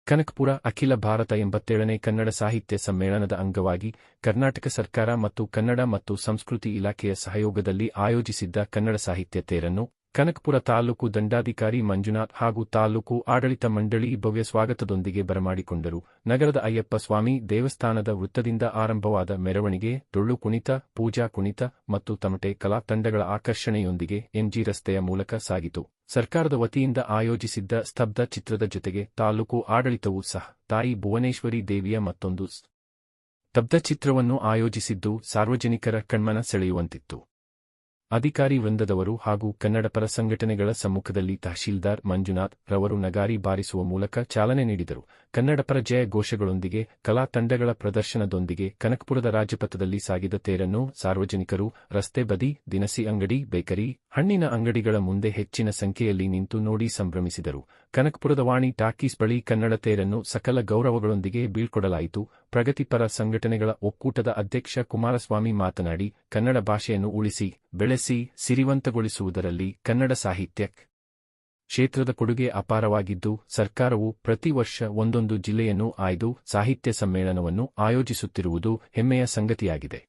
ಕನಕಪುರ ಅಖಿಲ ಭಾರತ 87ನೇ ಕನ್ನಡ ಸಾಹಿತ್ಯ ಸಮ್ಮೇಳನದ ಅಂಗವಾಗಿ ಕರ್ನಾಟಕ ಸರ್ಕಾರ ಮತ್ತು ಕನ್ನಡ ಮತ್ತು ಸಂಸ್ಕೃತಿ ಇಲಾಖೆಯ ಸಹಯೋಗದಲ್ಲಿ ಆಯೋಜಿಸಿದ್ದ ಕನ್ನಡ ಸಾಹಿತ್ಯ ತೇರನ್ನು ಕನಕಪುರ ತಾಲೂಕು ದಂಡಾಧಿಕಾರಿ ಮಂಜುನಾಥ್ ಹಾಗೂ ತಾಲೂಕು ಆಡಳಿತ ಮಂಡಳಿ ಭವ್ಯ ಸ್ವಾಗತದೊಂದಿಗೆ ಬರಮಾಡಿಕೊಂಡರು. ನಗರದ ಅಯ್ಯಪ್ಪ ಸ್ವಾಮಿ ದೇವಸ್ಥಾನದ ವೃತ್ತದಿಂದ ಆರಂಭವಾದ ಮೆರವಣಿಗೆ ಡೊಳ್ಳು ಕುಣಿತ, ಪೂಜಾ ಕುಣಿತ ಮತ್ತು ತಮಟೆ ಕಲಾ ತಂಡಗಳ ಆಕರ್ಷಣೆಯೊಂದಿಗೆ ಎಂಜಿ ರಸ್ತೆಯ ಮೂಲಕ ಸಾಗಿತು. ಸರ್ಕಾರದ ವತಿಯಿಂದ ಆಯೋಜಿಸಿದ್ದ ಸ್ತಬ್ಧ ಚಿತ್ರದ ಜೊತೆಗೆ ತಾಲೂಕು ಆಡಳಿತವೂ ಸಹ ತಾಯಿ ಭುವನೇಶ್ವರಿ ದೇವಿಯ ಮತ್ತೊಂದು ಸ್ತಬ್ಧ ಚಿತ್ರವನ್ನು ಆಯೋಜಿಸಿದ್ದು ಸಾರ್ವಜನಿಕರ ಕಣ್ಮನ ಸೆಳೆಯುವಂತಿತ್ತು. ಅಧಿಕಾರಿ ವೃಂದದವರು ಹಾಗೂ ಕನ್ನಡಪರ ಸಂಘಟನೆಗಳ ಸಮ್ಮುಖದಲ್ಲಿ ತಹಶೀಲ್ದಾರ್ ಮಂಜುನಾಥ್ ರವರು ನಗಾರಿ ಬಾರಿಸುವ ಮೂಲಕ ಚಾಲನೆ ನೀಡಿದರು. ಕನ್ನಡಪರ ಜಯ ಘೋಷಗಳೊಂದಿಗೆ ಕಲಾ ತಂಡಗಳ ಪ್ರದರ್ಶನದೊಂದಿಗೆ ಕನಕಪುರದ ರಾಜಪಥದಲ್ಲಿ ಸಾಗಿದ ತೇರನ್ನು ಸಾರ್ವಜನಿಕರು ರಸ್ತೆ ಬದಿ, ದಿನಸಿ ಅಂಗಡಿ, ಬೇಕರಿ, ಹಣ್ಣಿನ ಅಂಗಡಿಗಳ ಮುಂದೆ ಹೆಚ್ಚಿನ ಸಂಖ್ಯೆಯಲ್ಲಿ ನಿಂತು ನೋಡಿ ಸಂಭ್ರಮಿಸಿದರು. ಕನಕಪುರದ ವಾಣಿ ಟಾಕೀಸ್ ಬಳಿ ಕನ್ನಡ ತೇರನ್ನು ಸಕಲ ಗೌರವಗಳೊಂದಿಗೆ ಬೀಳ್ಕೊಡಲಾಯಿತು. ಪ್ರಗತಿಪರ ಸಂಘಟನೆಗಳ ಒಕ್ಕೂಟದ ಅಧ್ಯಕ್ಷ ಕುಮಾರಸ್ವಾಮಿ ಮಾತನಾಡಿ, ಕನ್ನಡ ಭಾಷೆಯನ್ನು ಉಳಿಸಿ, ಬೆಳೆಸಿ, ಸಿರಿವಂತಗೊಳಿಸುವುದರಲ್ಲಿ ಕನ್ನಡ ಸಾಹಿತ್ಯ ಕ್ಷೇತ್ರದ ಕೊಡುಗೆ ಅಪಾರವಾಗಿದ್ದು, ಸರ್ಕಾರವು ಪ್ರತಿ ವರ್ಷ ಒಂದೊಂದು ಜಿಲ್ಲೆಯನ್ನು ಆಯ್ದು ಸಾಹಿತ್ಯ ಸಮ್ಮೇಳನವನ್ನು ಆಯೋಜಿಸುತ್ತಿರುವುದು ಹೆಮ್ಮೆಯ ಸಂಗತಿಯಾಗಿದೆ.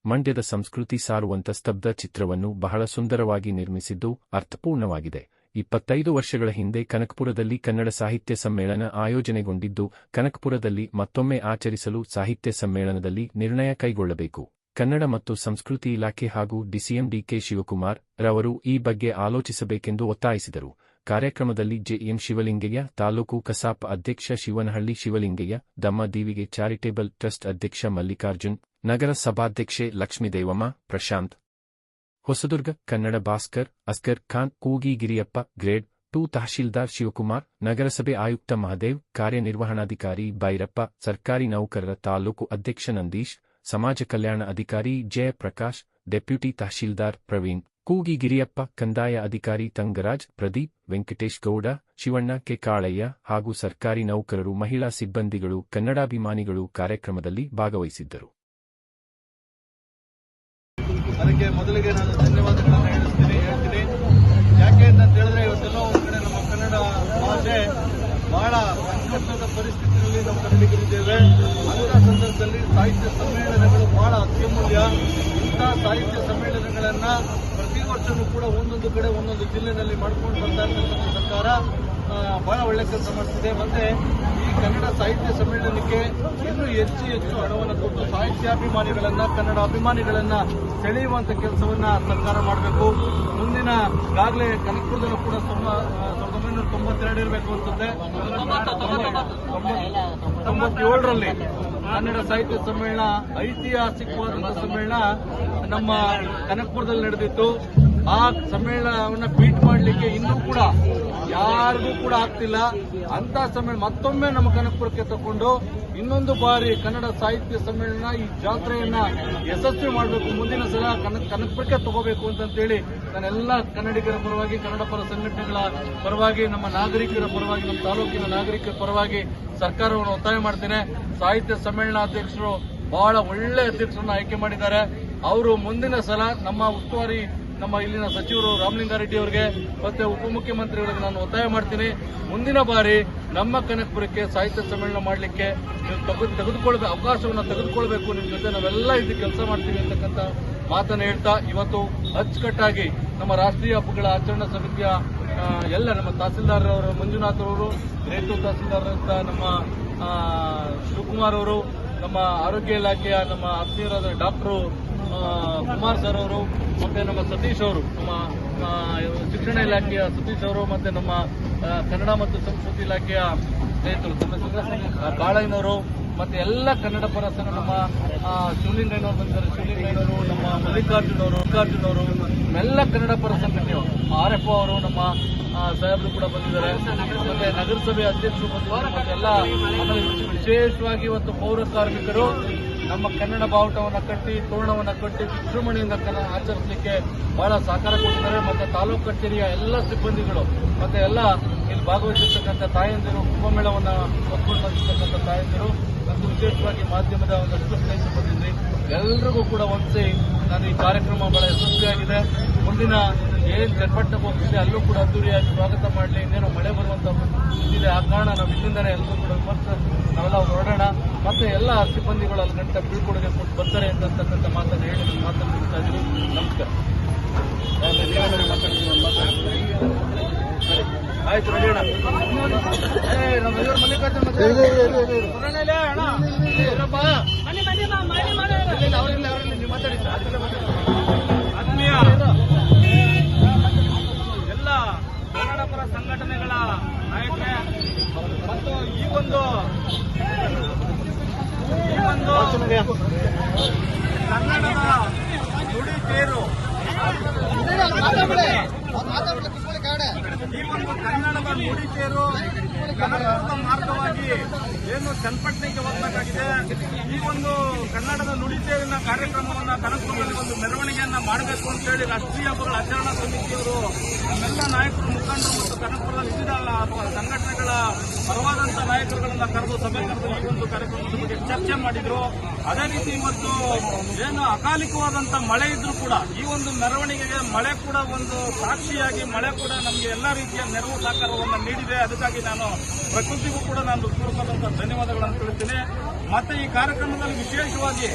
ಮಂಡ್ಯದ ಸಂಸ್ಕೃತಿ ಸಾರುವಂತ ಸ್ತಬ್ಧ ಚಿತ್ರವನ್ನು ಬಹಳ ಸುಂದರವಾಗಿ ನಿರ್ಮಿಸಿದ್ದು ಅರ್ಥಪೂರ್ಣವಾಗಿದೆ. 25 ವರ್ಷಗಳ ಹಿಂದೆ ಕನಕಪುರದಲ್ಲಿ ಕನ್ನಡ ಸಾಹಿತ್ಯ ಸಮ್ಮೇಳನ ಆಯೋಜನೆಗೊಂಡಿದ್ದು, ಕನಕಪುರದಲ್ಲಿ ಮತ್ತೊಮ್ಮೆ ಆಚರಿಸಲು ಸಾಹಿತ್ಯ ಸಮ್ಮೇಳನದಲ್ಲಿ ನಿರ್ಣಯ ಕೈಗೊಳ್ಳಬೇಕು. ಕನ್ನಡ ಮತ್ತು ಸಂಸ್ಕೃತಿ ಇಲಾಖೆ ಹಾಗೂ ಡಿಸಿಎಂ ಡಿಕೆ ಶಿವಕುಮಾರ್ ರವರು ಈ ಬಗ್ಗೆ ಆಲೋಚಿಸಬೇಕೆಂದು ಒತ್ತಾಯಿಸಿದರು. ಕಾರ್ಯಕ್ರಮದಲ್ಲಿ ಜೆಎಂ ಶಿವಲಿಂಗಯ್ಯ, ತಾಲೂಕು ಕಸಾಪ ಅಧ್ಯಕ್ಷ ಶಿವನಹಳ್ಳಿ ಶಿವಲಿಂಗಯ್ಯ, ದಮ್ಮ ದೀವಿಗೆ ಚಾರಿಟೇಬಲ್ ಟ್ರಸ್ಟ್ ಅಧ್ಯಕ್ಷ ಮಲ್ಲಿಕಾರ್ಜುನ್, ನಗರ ಸಭಾಧ್ಯಕ್ಷೆ ಲಕ್ಷ್ಮೀದೇವಮ್ಮ, ಪ್ರಶಾಂತ್ ಹೊಸದುರ್ಗ, ಕನ್ನಡ ಭಾಸ್ಕರ್, ಅಸ್ಗರ್ ಖಾನ್, ಕೂಗಿಗಿರಿಯಪ್ಪ, ಗ್ರೇಡ್ 2 ತಹಶೀಲ್ದಾರ್ ಶಿವಕುಮಾರ್, ನಗರಸಭೆ ಆಯುಕ್ತ ಮಹದೇವ್, ಕಾರ್ಯನಿರ್ವಹಣಾಧಿಕಾರಿ ಭೈರಪ್ಪ, ಸರ್ಕಾರಿ ನೌಕರರ ತಾಲೂಕು ಅಧ್ಯಕ್ಷ ನಂದೀಶ್, ಸಮಾಜ ಕಲ್ಯಾಣ ಅಧಿಕಾರಿ ಜಯಪ್ರಕಾಶ್, ಡೆಪ್ಯೂಟಿ ತಹಶೀಲ್ದಾರ್ ಪ್ರವೀಣ್, ಕೂಗಿಗಿರಿಯಪ್ಪ, ಕಂದಾಯ ಅಧಿಕಾರಿ ತಂಗರಾಜ್, ಪ್ರದೀಪ್, ವೆಂಕಟೇಶ್ ಗೌಡ, ಶಿವಣ್ಣ ಕೆ ಕಾಳಯ್ಯ ಹಾಗೂ ಸರ್ಕಾರಿ ನೌಕರರು, ಮಹಿಳಾ ಸಿಬ್ಬಂದಿಗಳು, ಕನ್ನಡಾಭಿಮಾನಿಗಳು ಕಾರ್ಯಕ್ರಮದಲ್ಲಿ ಭಾಗವಹಿಸಿದ್ದರು. ಅದಕ್ಕೆ ಮೊದಲಿಗೆ ನಾನು ಧನ್ಯವಾದಗಳನ್ನು ಹೇಳ್ತೀನಿ. ಯಾಕೆ ಅಂತ ಹೇಳಿದ್ರೆ ಇವತ್ತೆಲ್ಲೋ ಒಂದು ಕಡೆ ನಮ್ಮ ಕನ್ನಡ ಭಾಷೆ ಬಹಳ ಸಂಕಷ್ಟದ ಪರಿಸ್ಥಿತಿಯಲ್ಲಿ ನಾವು ಕನ್ನಡಿಗರಿದ್ದೇವೆ. ಅಂಥ ಸಂದರ್ಭದಲ್ಲಿ ಸಾಹಿತ್ಯ ಸಮ್ಮೇಳನಗಳು ಬಹಳ ಅತ್ಯಮೂಲ್ಯ. ಇಂಥ ಸಾಹಿತ್ಯ ಸಮ್ಮೇಳನಗಳನ್ನ ಪ್ರತಿ ವರ್ಷವೂ ಕೂಡ ಒಂದೊಂದು ಕಡೆ ಒಂದೊಂದು ಜಿಲ್ಲೆನಲ್ಲಿ ಮಾಡ್ಕೊಂಡು ಬರ್ತಾ ಇರ್ತಕ್ಕಂಥ ಸರ್ಕಾರ ಬಹಳ ಒಳ್ಳೆ ಕೆಲಸ ಮಾಡ್ತಿದೆ. ಮತ್ತೆ ಈ ಕನ್ನಡ ಸಾಹಿತ್ಯ ಸಮ್ಮೇಳನಕ್ಕೆ ಇನ್ನೂ ಹೆಚ್ಚು ಹಣವನ್ನು ಕೊಟ್ಟು ಸಾಹಿತ್ಯಾಭಿಮಾನಿಗಳನ್ನ, ಕನ್ನಡ ಅಭಿಮಾನಿಗಳನ್ನ ಸೆಳೆಯುವಂತ ಕೆಲಸವನ್ನ ಸರ್ಕಾರ ಮಾಡಬೇಕು. ಮುಂದಿನ ಈಗಾಗಲೇ ಕನಕಪುರದಲ್ಲೂ ಕೂಡ 1992 ಇರಬೇಕು ಅನ್ಸುತ್ತೆ, 97ರಲ್ಲಿ ಕನ್ನಡ ಸಾಹಿತ್ಯ ಸಮ್ಮೇಳನ, ಐತಿಹಾಸಿಕವಾದಂತಹ ಸಮ್ಮೇಳನ ನಮ್ಮ ಕನಕಪುರದಲ್ಲಿ ನಡೆದಿತ್ತು. ಆ ಸಮ್ಮೇಳನವನ್ನ ಬೀಟ್ ಮಾಡಲಿಕ್ಕೆ ಇನ್ನೂ ಕೂಡ ಯಾರಿಗೂ ಕೂಡ ಆಗ್ತಿಲ್ಲ. ಅಂತ ಸಮ್ಮೇಳನ ಮತ್ತೊಮ್ಮೆ ನಮ್ಮ ಕನಕಪುರಕ್ಕೆ ತಕೊಂಡು ಇನ್ನೊಂದು ಬಾರಿ ಕನ್ನಡ ಸಾಹಿತ್ಯ ಸಮ್ಮೇಳನ, ಈ ಜಾತ್ರೆಯನ್ನ ಯಶಸ್ವಿ ಮಾಡಬೇಕು. ಮುಂದಿನ ಸಲ ಕನಕಪುರಕ್ಕೆ ತಗೋಬೇಕು ಅಂತೇಳಿ ನಾನೆಲ್ಲ ಕನ್ನಡಿಗರ ಪರವಾಗಿ, ಕನ್ನಡ ಪರ ಸಂಘಟನೆಗಳ ಪರವಾಗಿ, ನಮ್ಮ ನಾಗರಿಕರ ಪರವಾಗಿ, ನಮ್ಮ ತಾಲೂಕಿನ ನಾಗರಿಕರ ಪರವಾಗಿ ಸರ್ಕಾರವನ್ನು ಒತ್ತಾಯ ಮಾಡ್ತೇನೆ. ಸಾಹಿತ್ಯ ಸಮ್ಮೇಳನಾಧ್ಯಕ್ಷರು ಬಹಳ ಒಳ್ಳೆ ಅಧ್ಯಕ್ಷರನ್ನ ಆಯ್ಕೆ ಮಾಡಿದ್ದಾರೆ. ಅವರು ಮುಂದಿನ ಸಲ ನಮ್ಮ ಉಸ್ತುವಾರಿ, ನಮ್ಮ ಇಲ್ಲಿನ ಸಚಿವರು ರಾಮಲಿಂಗಾರೆಡ್ಡಿ ಅವರಿಗೆ ಮತ್ತೆ ಉಪಮುಖ್ಯಮಂತ್ರಿಗಳಿಗೆ ನಾನು ಒತ್ತಾಯ ಮಾಡ್ತೀನಿ, ಮುಂದಿನ ಬಾರಿ ನಮ್ಮ ಕನಕಪುರಕ್ಕೆ ಸಾಹಿತ್ಯ ಸಮ್ಮೇಳನ ಮಾಡಲಿಕ್ಕೆ ನೀವು ಅವಕಾಶವನ್ನು ತೆಗೆದುಕೊಳ್ಬೇಕು. ನಿಮ್ಮ ಜೊತೆ ನಾವೆಲ್ಲ ಇದು ಕೆಲಸ ಮಾಡ್ತೀವಿ ಅಂತಕ್ಕಂಥ ಮಾತನ್ನು ಹೇಳ್ತಾ, ಇವತ್ತು ಅಚ್ಚುಕಟ್ಟಾಗಿ ನಮ್ಮ ರಾಷ್ಟ್ರೀಯ ಹಬ್ಬಗಳ ಆಚರಣಾ ಸಮಿತಿಯ ಎಲ್ಲ ನಮ್ಮ ತಹಸೀಲ್ದಾರ್ ಅವರು, ಮಂಜುನಾಥ್ ಅವರು, ರೇಟು ತಹಸೀಲ್ದಾರ್ ಅಂತ ನಮ್ಮ ಶಿವಕುಮಾರ್ ಅವರು, ನಮ್ಮ ಆರೋಗ್ಯ ಇಲಾಖೆಯ ನಮ್ಮ ಆತ್ಮೀಯರಾದ ಡಾಕ್ಟರ್ ಕುಮಾರ್ ಸರ್ ಅವರು, ಮತ್ತೆ ನಮ್ಮ ಸತೀಶ್ ಅವರು, ನಮ್ಮ ಶಿಕ್ಷಣ ಇಲಾಖೆಯ ಸತೀಶ್ ಅವರು, ಮತ್ತೆ ನಮ್ಮ ಕನ್ನಡ ಮತ್ತು ಸಂಸ್ಕೃತಿ ಇಲಾಖೆಯ ಸ್ನೇಹಿತರು ಕಾಳಯ್ಯನವರು, ಮತ್ತೆ ಎಲ್ಲ ಕನ್ನಡ ಪರ ಸಂಘ, ನಮ್ಮ ಶಿವಲಿಂಗಯ್ಯನವರು ಬಂದಿದ್ದಾರೆ, ಶಿವಲಿಂಗಯ್ಯನವರು, ನಮ್ಮ ಮಲ್ಲಿಕಾರ್ಜುನ್ ಅವರು, ಎಲ್ಲ ಕನ್ನಡ ಪರ ಸಂಘಟನೆಯವರು, RF ಅವರು, ನಮ್ಮ ಸಾಹೇಬರು ಕೂಡ ಬಂದಿದ್ದಾರೆ, ಮತ್ತೆ ನಗರಸಭೆ ಅಧ್ಯಕ್ಷರು ಬಂದಿದ್ದಾರೆ. ಮತ್ತೆಲ್ಲ ವಿಶೇಷವಾಗಿ ಇವತ್ತು ಪೌರ ಕಾರ್ಮಿಕರು ನಮ್ಮ ಕನ್ನಡ ಬಾವುಟವನ್ನು ಕಟ್ಟಿ, ತೋರಣವನ್ನು ಕಟ್ಟಿ, ವಿಜೃಂಭಣೆಯಿಂದ ಆಚರಿಸಲಿಕ್ಕೆ ಬಹಳ ಸಹಕಾರ ಕೊಟ್ಟಿದ್ದಾರೆ. ಮತ್ತೆ ತಾಲೂಕು ಕಚೇರಿಯ ಎಲ್ಲ ಸಿಬ್ಬಂದಿಗಳು, ಮತ್ತೆ ಎಲ್ಲ ಇಲ್ಲಿ ಭಾಗವಹಿಸಿರ್ತಕ್ಕಂಥ ತಾಯಂದಿರು, ಕುಂಭಮೇಳವನ್ನು ಹೊತ್ಕೊಂಡು ಬಂದಿರ್ತಕ್ಕಂಥ ತಾಯಂದಿರು, ಮತ್ತು ವಿಶೇಷವಾಗಿ ಮಾಧ್ಯಮದ ಒಂದಷ್ಟು ಸ್ನೇಹಿತರು ಬಂದಿದ್ರಿ, ಎಲ್ಲರಿಗೂ ಕೂಡ ಒಂದ್ಸಿ ನಾನು ಈ ಕಾರ್ಯಕ್ರಮ ಬಹಳ ಯಶಸ್ವಿಯಾಗಿದೆ. ಮುಂದಿನ ಏನ್ ಚನ್ನಪಟ್ಟಣಕ್ಕೆ ಹೋಗ್ತಿದೆ ಅಲ್ಲೂ ಕೂಡ ಅದ್ದೂರಿಯಾಗಿ ಸ್ವಾಗತ ಮಾಡಲಿ. ಇನ್ನೇನು ಮಳೆ ಬರುವಂತ ಇದಿದೆ, ಆ ಕಾರಣ ನಾವು ಇಲ್ಲಿಂದನೇ ಎಲ್ಲರೂ ಕೂಡ ಮತ್ತೆ ನಾವೆಲ್ಲ ಹೊರಡೋಣ. ಮತ್ತೆ ಎಲ್ಲ ಸಿಬ್ಬಂದಿಗಳು ಅಲ್ಲಿ ಗಂಟೆ ಬೀಳ್ಕೊಡುಗೆ ಕೊಟ್ಟು ಬರ್ತಾರೆ ಅಂತಕ್ಕಂಥ ಮಾತನ್ನು ಹೇಳಿ ನನ್ನ ಮಾತನ್ನು ಮುಗಿಸ್ತಾ ಇದ್ದೀನಿ. ನಮಸ್ಕಾರ. ಆಯ್ತು ರೆಡಿ ಅಣ್ಣ. ನಮ್ಮ ಎದುರು ಮಲ್ಲಿಕಾರ್ಜುನ ನೀವು ಮಾತಾಡಿ. ಆತ್ಮೀಯ ಎಲ್ಲ ಕನ್ನಡ ಪರ ಸಂಘಟನೆಗಳ ನಾಯಕರೇ ಮತ್ತು ಈ ಒಂದು ಕನ್ನಡದ ನುಡಿ ತೇರು, ಈ ಒಂದು ಕನ್ನಡದ ನುಡಿ ತೇರು ಕನಕಪುರದ ಮಾರ್ಗವಾಗಿ ಏನು ಚನ್ನಪಟ್ಟಣಕ್ಕೆ ಹೋಗಬೇಕಾಗಿದೆ. ಈ ಒಂದು ಕನ್ನಡದ ನುಡಿ ತೇರಿನ ಕಾರ್ಯಕ್ರಮವನ್ನು ಕನಕಪುರದಲ್ಲಿ ಒಂದು ಮೆರವಣಿಗೆಯನ್ನ ಮಾಡಬೇಕು ಅಂತ ಹೇಳಿ ರಾಷ್ಟ್ರೀಯ ಹಬ್ಬಗಳ ಆಚರಣಾ ಸಮಿತಿಯವರು ನಮ್ಮೆಲ್ಲ ನಾಯಕರು, ಮುಖಂಡರು ಮತ್ತು ಕನಕಪುರದಲ್ಲಿ ವಿವಿಧ ಸಂಘಟನೆಗಳ ಪರವಾದಂತಹ ನಾಯಕರುಗಳನ್ನ ಕರೆದು ಸಭೆ ಕರೆದು ಈ ಒಂದು ಕಾರ್ಯಕ್ರಮದ ಬಗ್ಗೆ ಚರ್ಚೆ ಮಾಡಿದ್ರು. ಅದೇ ರೀತಿ ಇವತ್ತು ಏನು ಅಕಾಲಿಕವಾದಂತ ಮಳೆ ಇದ್ರೂ ಕೂಡ ಈ ಒಂದು ಮೆರವಣಿಗೆಗೆ ಮಳೆ ಕೂಡ ಒಂದು ಸಾಕ್ಷಿಯಾಗಿ, ಮಳೆ ಕೂಡ ನಮಗೆ ಎಲ್ಲಾ ರೀತಿಯ ನೆರವು ಸಹಕಾರವನ್ನು ನೀಡಿದೆ. ಅದಕ್ಕಾಗಿ ನಾನು ಪ್ರಕೃತಿಗೂ ಕೂಡ ನಾನು ಹೃತ್ಪೂರ್ವಕವಾದಂತಹ ಧನ್ಯವಾದಗಳನ್ನು ತಿಳಿಸ್ತೀನಿ. ಮತ್ತೆ ಈ ಕಾರ್ಯಕ್ರಮದಲ್ಲಿ ವಿಶೇಷವಾಗಿ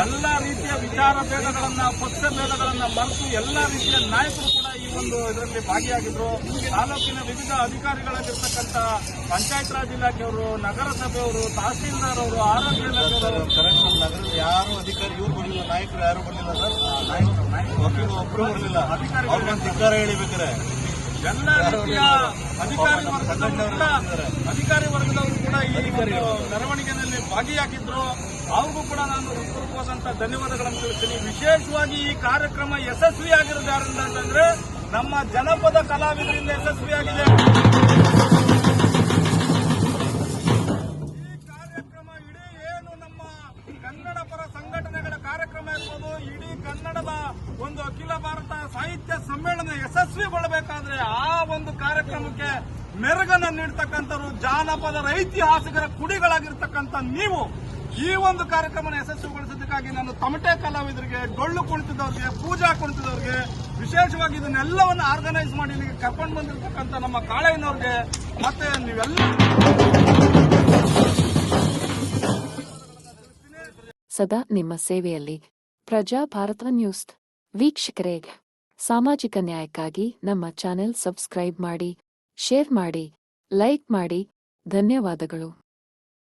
ಎಲ್ಲಾ ರೀತಿಯ ವಿಚಾರ ಭೇದಗಳನ್ನ, ಪಕ್ಷ ಭೇದಗಳನ್ನ ಮರೆತು ಎಲ್ಲಾ ರೀತಿಯ ನಾಯಕರು ಕೂಡ ಈ ಒಂದು ಇದರಲ್ಲಿ ಭಾಗಿಯಾಗಿದ್ರು. ತಾಲೂಕಿನ ವಿವಿಧ ಅಧಿಕಾರಿಗಳಾಗಿರ್ತಕ್ಕಂಥ ಪಂಚಾಯತ್ ರಾಜ್ ಇಲಾಖೆಯವರು, ನಗರಸಭೆಯವರು, ತಹಸೀಲ್ದಾರ್ ಅವರು, ಆರೋಗ್ಯ ಇಲಾಖೆಯವರು, ನಗರದ ಯಾರು ಅಧಿಕಾರಿ ಇವ್ರು ಬರಲಿಲ್ಲ, ನಾಯಕರು ಯಾರು ಬರಲಿಲ್ಲ ಸರ್. ವಕೀಲರು ಒಬ್ಬರು ಬರಲಿಲ್ಲ. ಅವ್ರನ್ನ ಧಿಕ್ಕಾರ ಹೇಳಿಬೇಕಾರೆ ಎಲ್ಲ ರೀತಿಯ ಅಧಿಕಾರಿ ವರ್ಗದವರು ಕೂಡ ಈ ಮೆರವಣಿಗೆಯಲ್ಲಿ ಭಾಗಿಯಾಗಿದ್ರು. ಅವ್ರಿಗೂ ಕೂಡ ನಾನು ಹೃತ್ಪೂರ್ವಕವಾದಂತಹ ಧನ್ಯವಾದಗಳನ್ನು ತಿಳಿಸ್ತೀನಿ. ವಿಶೇಷವಾಗಿ ಈ ಕಾರ್ಯಕ್ರಮ ಯಶಸ್ವಿಯಾಗಿರೋದು ಯಾರಿಂದ ಅಂತಂದ್ರೆ ನಮ್ಮ ಜನಪದ ಕಲಾವಿದರಿಂದ ಯಶಸ್ವಿಯಾಗಿದೆ. ಈ ಕಾರ್ಯಕ್ರಮ ಇಡೀ ಏನು ನಮ್ಮ ಕನ್ನಡ ಪರ ಸಂಘಟನೆಗಳ ಕಾರ್ಯಕ್ರಮ ಇರ್ಬೋದು, ಇಡೀ ಕನ್ನಡದ ಒಂದು ಅಖಿಲ ಭಾರತ ಸಾಹಿತ್ಯ ಸಮ್ಮೇಳನ ಯಶಸ್ವಿಗೊಳ್ಳಬೇಕಾದ್ರೆ ಆ ಒಂದು ಕಾರ್ಯಕ್ರಮಕ್ಕೆ ಮೆರುಗನ್ನು ನೀಡತಕ್ಕಂಥವ್ರು ಜಾನಪದರ ಐತಿಹಾಸಿಕರ ಕುಡಿಗಳಾಗಿರ್ತಕ್ಕಂಥ ನೀವು ಈ ಒಂದು ಕಾರ್ಯಕ್ರಮ ಯಶಸ್ವಿಗೊಳಿಸೋದಕ್ಕಾಗಿ ನಾನು ತಮಟೆ ಕಲಾವಿದರಿಗೆ, ಡೊಳ್ಳು ಕುಣಿತದವ್ರಿಗೆ, ಪೂಜಾ ಕುಣಿತದವ್ರಿಗೆ, ವಿಶೇಷವಾಗಿ ಇದನ್ನೆಲ್ಲವನ್ನು ಆರ್ಗನೈಸ್ ಮಾಡಿ ಇಲ್ಲಿಗೆ ಕರ್ಕೊಂಡು ಬಂದಿರತಕ್ಕಂಥ ನಮ್ಮ ಕಾಳಯ್ಯನವ್ರಿಗೆ ಮತ್ತೆ ನೀವೆಲ್ಲ ಸದಾ ನಿಮ್ಮ ಸೇವೆಯಲ್ಲಿ ಪ್ರಜಾ ಭಾರತ ನ್ಯೂಸ್ ವೀಕ್ಷಕರೇ, ಸಾಮಾಜಿಕ ನ್ಯಾಯಕ್ಕಾಗಿ ನಮ್ಮ ಚಾನೆಲ್ ಸಬ್ಸ್ಕ್ರೈಬ್ ಮಾಡಿ, ಶೇರ್ ಮಾಡಿ, ಲೈಕ್ ಮಾಡಿ. ಧನ್ಯವಾದಗಳು.